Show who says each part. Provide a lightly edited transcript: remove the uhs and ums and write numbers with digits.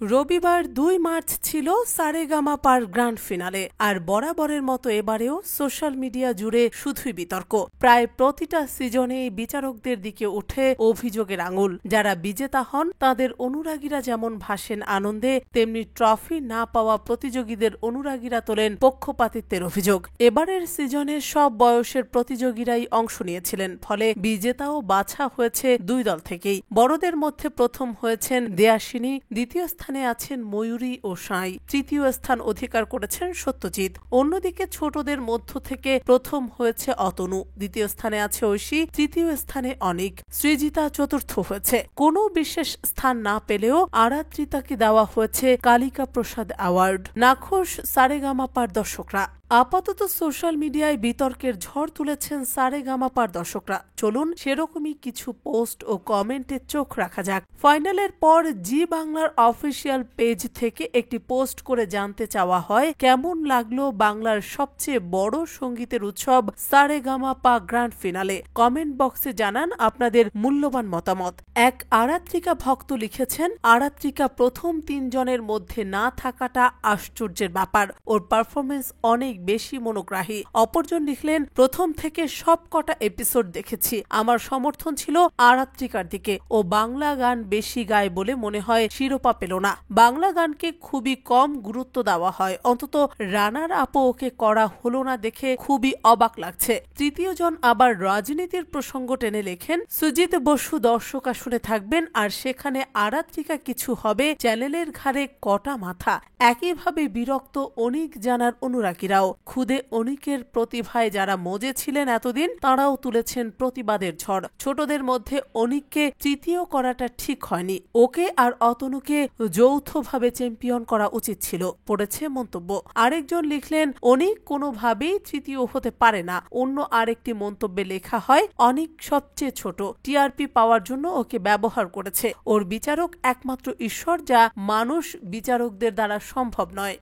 Speaker 1: রবিবার ২ মার্চ ছিল সারেগামাপার grand finale. আর বরাবরের মতো এবারেও সোশ্যাল মিডিয়া জুড়ে শুধুই বিতর্ক। প্রায় প্রতিটা সিজনেই বিচারকদের দিকে ওঠে অভিযোগের আঙুল। যারা বিজেতা হন তাদের অনুরাগীরা যেমন ভাসেন আনন্দে, তেমনি ট্রফি না পাওয়া প্রতিযোগীদের অনুরাগীরা তোলেন পক্ষপাতিত্বের অভিযোগ। এবারের সিজনে সব বয়সের প্রতিযোগীরাই অংশ নিয়েছিলেন, ফলে বিজেতাও বাছা হয়েছে দুই দল থেকেই। বড়দের মধ্যে প্রথম হয়েছেন দেয়াশিনী, দ্বিতীয় স্থানে আছেন ময়ূরী ও সাঁই, তৃতীয় স্থান অধিকার করেছেন সত্যজিৎ। অন্যদিকে ছোটদের মধ্য থেকে প্রথম হয়েছে অতনু, দ্বিতীয় স্থানে আছে ঐশী, তৃতীয় স্থানে অনিক, সৃজিতা চতুর্থ হয়েছে। কোনো বিশেষ স্থান না পেলেও আরাত্রিতাকে দেওয়া হয়েছে কালিকা প্রসাদ অ্যাওয়ার্ড। নাখোশ সারেগামাপার দর্শকরা। আপাতত সোশ্যাল মিডিয়ায় বিতর্কের ঝড় তুলেছেন সারেগামাপার দর্শকরা। চলুন সেরকমই কিছু পোস্ট ও কমেন্টে চোখ রাখা যাক। ফাইনালের পর জি বাংলার অফিসিয়াল পেজ থেকে একটি পোস্ট করে জানতে চাওয়া হয়, কেমন লাগলো বাংলার সবচেয়ে বড় সঙ্গীতের উৎসব সারেগামাপা গ্র্যান্ড ফিনালে। কমেন্ট বক্সে জানান আপনাদের মূল্যবান মতামত। এক আরাত্রিকা ভক্ত লিখেছেন, আরাত্রিকা প্রথম ৩ জনের মধ্যে না থাকাটা আশ্চর্যের ব্যাপার, ওর পারফরমেন্স অনেক বেশি মনোগ্রাহী। অপরজন লিখলেন, প্রথম থেকে সব কটা এপিসোড দেখেছি, আমার সমর্থন ছিল আরাত্রিকার দিকে। ও বাংলা গান বেশি গায় বলে মনে হয় শিরোপা পেল না। বাংলা গানকে খুবই কম গুরুত্ব দেওয়া হয়, অন্তত রানার আপও ওকে করা হলো না দেখে খুবই অবাক লাগছে। তৃতীয় জন আবার রাজনীতির প্রসঙ্গ টেনে লেখেন, সুজিত বসু দর্শক আসনে থাকবেন আর সেখানে আরাত্রিকা কিছু হবে, চ্যানেলের ঘাড়ে কটা মাথা। একইভাবে বিরক্ত অনিক জানার অনুরাগীরাও। খুদে অনিকের প্রতিভায় যারা মজে ছিলেন এতদিন, তাঁরাও তুলেছেন প্রতিবাদের ঝড়। ছোটদের মধ্যে অনিককে তৃতীয় করাটা ঠিক হয়নি, ওকে আর অতনুকে যৌথভাবে চ্যাম্পিয়ন করা উচিত ছিল, পড়েছে মন্তব্য। আরেকজন লিখলেন, অনিক কোনোভাবেই তৃতীয় হতে পারে না। অন্য আরেকটি মন্তব্যে লেখা হয়, অনিক সবচেয়ে ছোট, টিআরপি পাওয়ার জন্য ওকে ব্যবহার করেছে, ওর বিচারক একমাত্র ঈশ্বর, যা মানুষ বিচারকদের দ্বারা সম্ভব নয়।